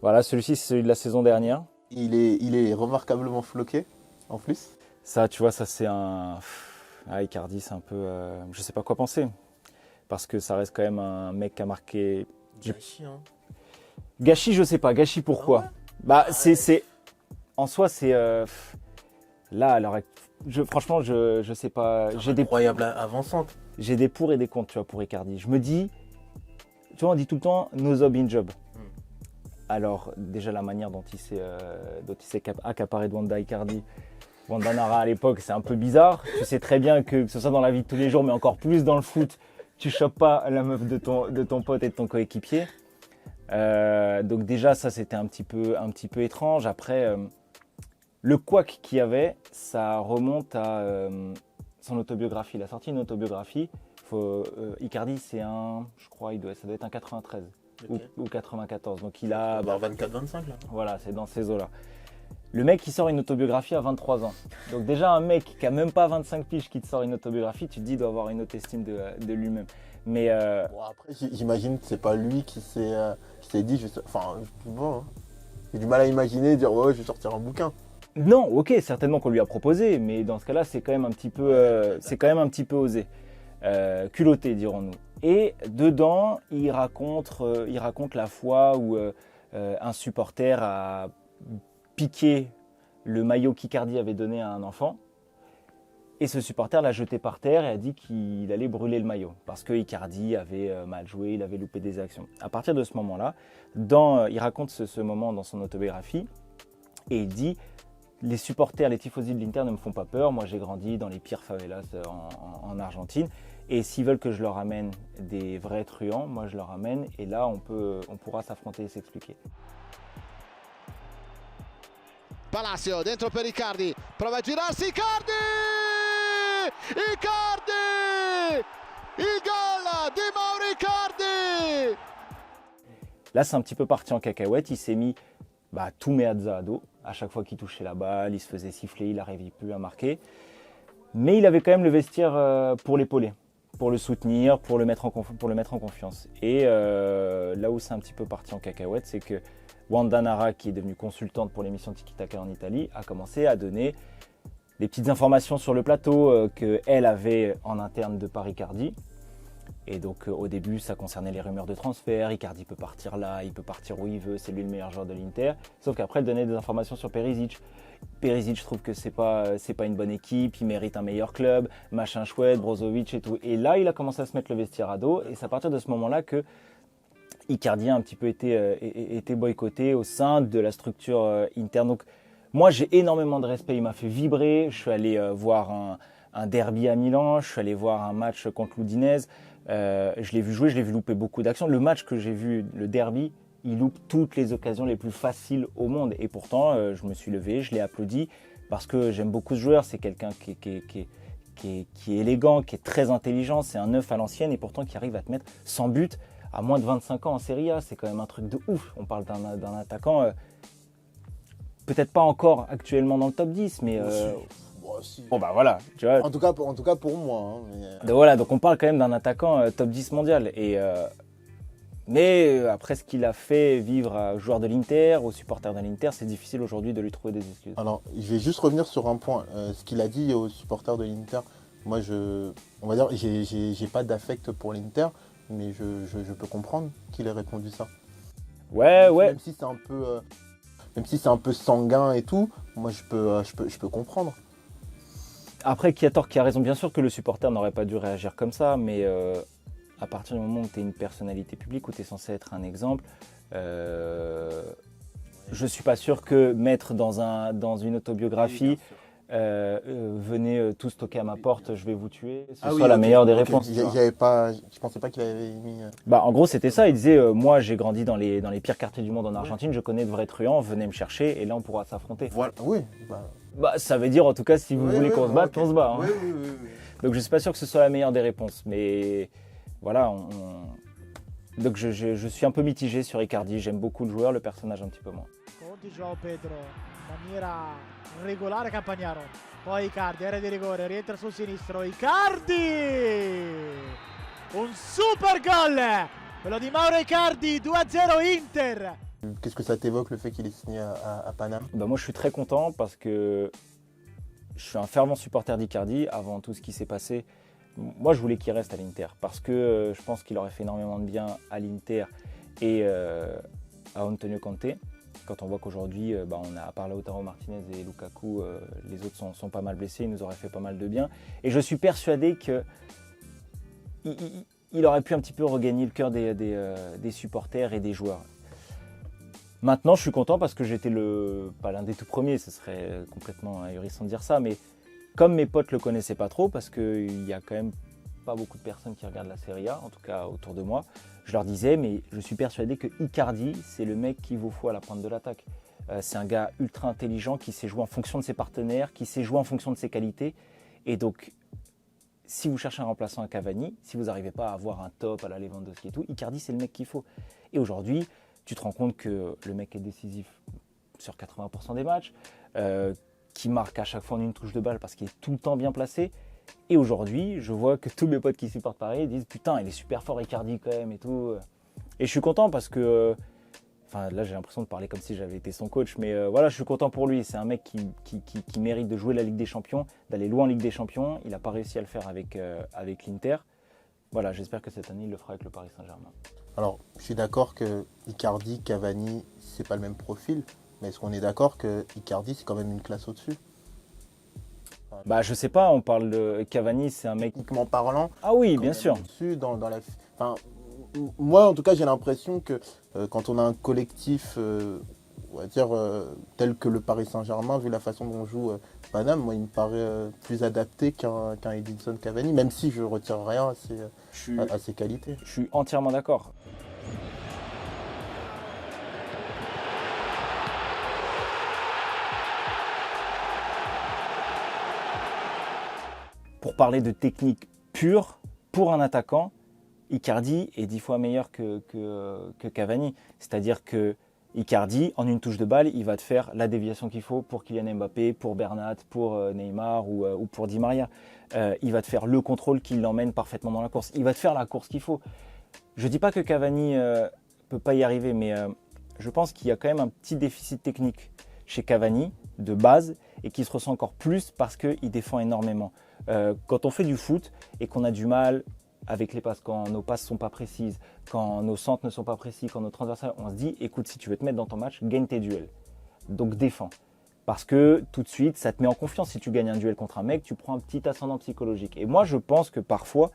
Voilà, celui-ci c'est celui de la saison dernière. Il est remarquablement floqué, en plus. Ça, tu vois, ça c'est un... Ah, Icardi, c'est un peu... je sais pas quoi penser. Parce que ça reste quand même un mec qui a marqué... Gâchis, hein. Gâchis, je sais pas. Gâchis, pourquoi? Ah ouais. Bah, c'est... En soi, c'est... Là, alors... Franchement, je sais pas. Incroyable avançante. J'ai des pour et des contre, tu vois, pour Icardi. Je me dis... Tu vois, on dit tout le temps, no job in job. Alors, déjà, la manière dont il s'est accaparé de Wanda Icardi, Wanda Nara à l'époque, c'est un peu bizarre. Tu sais très bien que ce soit dans la vie de tous les jours, mais encore plus dans le foot, tu chopes pas la meuf de ton pote et de ton coéquipier. Donc déjà, ça, c'était un petit peu étrange. Après, le couac qu'il y avait, ça remonte à son autobiographie. Il a sorti une autobiographie. Icardi, c'est je crois, ça doit être un 93. Okay. Ou 94. Donc il a... 24-25 là. Voilà, c'est dans ces eaux-là. Le mec, il sort une autobiographie à 23 ans. Donc déjà, un mec qui a même pas 25 piges qui te sort une autobiographie, tu te dis, il doit avoir une haute estime de lui-même. Mais bon, après, j'imagine que c'est pas lui qui s'est dit, enfin, bon, hein. J'ai du mal à imaginer dire, ouais, je vais sortir un bouquin. Non, ok, certainement qu'on lui a proposé, mais dans ce cas-là, c'est quand même un petit peu, osé. Culotté, dirons-nous. Et dedans, il raconte la fois où un supporter a piqué le maillot qu'Icardi avait donné à un enfant. Et ce supporter l'a jeté par terre et a dit qu'il allait brûler le maillot. Parce que Icardi avait mal joué, il avait loupé des actions. À partir de ce moment-là, il raconte ce moment dans son autobiographie. Et il dit, les supporters, les tifosi de l'Inter ne me font pas peur. Moi, j'ai grandi dans les pires favelas en Argentine. Et s'ils veulent que je leur amène des vrais truands, moi je leur amène et là on pourra s'affronter et s'expliquer. Palacio dentro per Icardi, prova a girarsi Icardi! Icardi! Il goal di Mauro Icardi! Là c'est un petit peu parti en cacahuète, il s'est mis tout meazza à dos. À chaque fois qu'il touchait la balle, il se faisait siffler, il n'arrivait plus à marquer. Mais il avait quand même le vestiaire pour l'épauler, pour le soutenir, pour le mettre en confiance. Et là où c'est un petit peu parti en cacahuète, c'est que Wanda Nara, qui est devenue consultante pour l'émission Tiki Taka en Italie, a commencé à donner des petites informations sur le plateau qu'elle avait en interne de par Icardi. Et donc au début, ça concernait les rumeurs de transfert. Icardi peut partir là, il peut partir où il veut, c'est lui le meilleur joueur de l'Inter. Sauf qu'après, elle donnait des informations sur Perisic. Perisic, je trouve que c'est pas une bonne équipe, il mérite un meilleur club, machin chouette, Brozovic et tout. Et là, il a commencé à se mettre le vestiaire à dos. Et c'est à partir de ce moment-là que Icardi a un petit peu été boycotté au sein de la structure interne. Donc moi, j'ai énormément de respect. Il m'a fait vibrer. Je suis allé voir un derby à Milan. Je suis allé voir un match contre l'Udinese. Je l'ai vu jouer, je l'ai vu louper beaucoup d'actions. Le match que j'ai vu, le derby, il loupe toutes les occasions les plus faciles au monde. Et pourtant, je me suis levé, je l'ai applaudi parce que j'aime beaucoup ce joueur. C'est quelqu'un qui est élégant, qui est très intelligent. C'est un neuf à l'ancienne et pourtant qui arrive à te mettre 100 buts à moins de 25 ans en Serie A. C'est quand même un truc de ouf. On parle d'un attaquant, peut-être pas encore actuellement dans le top 10, mais... Bon voilà, tu vois. En tout cas pour moi. Hein, mais... Voilà, donc on parle quand même d'un attaquant top 10 mondial. Mais après ce qu'il a fait vivre aux joueurs de l'Inter, aux supporters de l'Inter, c'est difficile aujourd'hui de lui trouver des excuses. Alors, je vais juste revenir sur un point. Ce qu'il a dit aux supporters de l'Inter, moi, on va dire, j'ai pas d'affect pour l'Inter, mais je peux comprendre qu'il ait répondu ça. Ouais. Même si c'est un peu sanguin et tout, moi, je peux comprendre. Après, qui a tort, qui a raison. Bien sûr que le supporter n'aurait pas dû réagir comme ça, mais à partir du moment où tu es une personnalité publique, où tu es censé être un exemple, je ne suis pas sûr que mettre dans une autobiographie venez tous toquer à ma porte, je vais vous tuer, ce soit la meilleure des réponses. Je pensais pas qu'il avait mis... En gros, c'était ça. Il disait, moi, j'ai grandi dans les pires quartiers du monde en Argentine, je connais de vrais truands, venez me chercher et là, on pourra s'affronter. Voilà, oui. Ça veut dire, en tout cas, si vous voulez qu'on se batte, on se bat. Hein. Oui. Donc, je ne suis pas sûr que ce soit la meilleure des réponses. Mais voilà, donc je suis un peu mitigé sur Icardi. J'aime beaucoup le joueur, le personnage un petit peu moins. Di João Pedro in maniera regolare Campagnaro, poi Icardi, area di rigore, rientra sul sinistro, Icardi, un super gol, quello di Mauro Icardi, 2-0 Inter. Qu'est-ce que ça t'évoque le fait qu'il ait signé à Paname? Bah, moi, je suis très content parce que je suis un fervent supporter d'Icardi avant tout ce qui s'est passé. Moi, je voulais qu'il reste à l'Inter parce que je pense qu'il aurait fait énormément de bien à l'Inter et à Antonio Conte. Quand on voit qu'aujourd'hui, on a à part Lautaro Martinez et Lukaku, les autres sont pas mal blessés, il nous aurait fait pas mal de bien. Et je suis persuadé qu'il aurait pu un petit peu regagner le cœur des supporters et des joueurs. Maintenant, je suis content parce que j'étais pas l'un des tout premiers, ce serait complètement ahurissant de dire ça, mais comme mes potes le connaissaient pas trop, parce qu'il y a quand même pas beaucoup de personnes qui regardent la Serie A, en tout cas autour de moi, je leur disais, mais je suis persuadé que Icardi, c'est le mec qu'il vous faut à la pointe de l'attaque. C'est un gars ultra intelligent qui sait jouer en fonction de ses partenaires, qui sait jouer en fonction de ses qualités. Et donc, si vous cherchez un remplaçant à Cavani, si vous n'arrivez pas à avoir un top à la Lewandowski et tout, Icardi, c'est le mec qu'il faut. Et aujourd'hui, tu te rends compte que le mec est décisif sur 80% des matchs, qui marque à chaque fois en une touche de balle parce qu'il est tout le temps bien placé. Et aujourd'hui, je vois que tous mes potes qui supportent Paris disent « Putain, il est super fort Icardi quand même et tout ». Et je suis content parce que... là, j'ai l'impression de parler comme si j'avais été son coach, mais voilà, je suis content pour lui. C'est un mec qui mérite de jouer la Ligue des Champions, d'aller loin en Ligue des Champions. Il n'a pas réussi à le faire avec l'Inter. Voilà, j'espère que cette année, il le fera avec le Paris Saint-Germain. Alors, je suis d'accord que Icardi, Cavani, c'est pas le même profil, mais est-ce qu'on est d'accord que Icardi, c'est quand même une classe au-dessus? Je sais pas, on parle de Cavani, c'est un mec... Techniquement parlant. Ah oui, quand bien même sûr. Au-dessus, moi, en tout cas, j'ai l'impression que quand on a un collectif, on va dire, tel que le Paris Saint-Germain, vu la façon dont joue Paname, moi, il me paraît plus adapté qu'un Edinson Cavani, même si je ne retire rien à ses qualités. Je suis entièrement d'accord. Pour parler de technique pure, pour un attaquant, Icardi est 10 fois meilleur que Cavani. C'est-à-dire que Icardi, en une touche de balle, il va te faire la déviation qu'il faut pour Kylian Mbappé, pour Bernat, pour Neymar ou pour Di Maria. Il va te faire le contrôle qui l'emmène parfaitement dans la course. Il va te faire la course qu'il faut. Je ne dis pas que Cavani ne peut pas y arriver, mais je pense qu'il y a quand même un petit déficit technique chez Cavani, de base, et qui se ressent encore plus parce qu'il défend énormément. Quand on fait du foot et qu'on a du mal avec les passes, quand nos passes ne sont pas précises, quand nos centres ne sont pas précis, quand nos transversales, on se dit, écoute, si tu veux te mettre dans ton match, gagne tes duels. Donc défends. Parce que tout de suite, ça te met en confiance. Si tu gagnes un duel contre un mec, tu prends un petit ascendant psychologique. Et moi, je pense que parfois,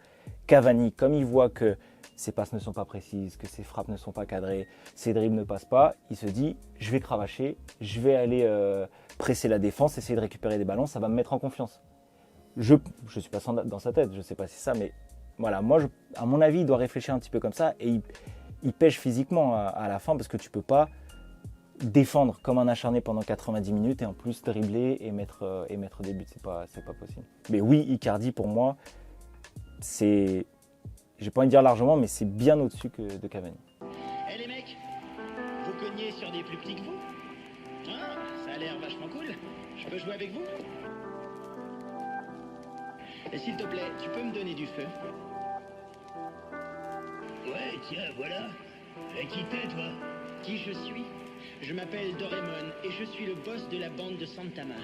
Cavani, comme il voit que ses passes ne sont pas précises, que ses frappes ne sont pas cadrées, ses dribbles ne passent pas, il se dit, je vais cravacher, je vais aller presser la défense, essayer de récupérer des ballons, ça va me mettre en confiance. Je ne suis pas dans sa tête, je ne sais pas si c'est ça, mais voilà, moi, à mon avis, il doit réfléchir un petit peu comme ça et il pêche physiquement à la fin parce que tu ne peux pas défendre comme un acharné pendant 90 minutes et en plus dribbler et mettre des buts, c'est pas possible. Mais oui, Icardi pour moi, c'est, j'ai pas envie de dire largement, mais c'est bien au-dessus de Cavani. Eh les mecs, vous cognez sur des plus petits que vous? Hein? Ça a l'air vachement cool. Je peux jouer avec vous? Et s'il te plaît, tu peux me donner du feu? Ouais, tiens, voilà. Qui t'es, toi? Qui je suis? Je m'appelle Doraemon et je suis le boss de la bande de Santama.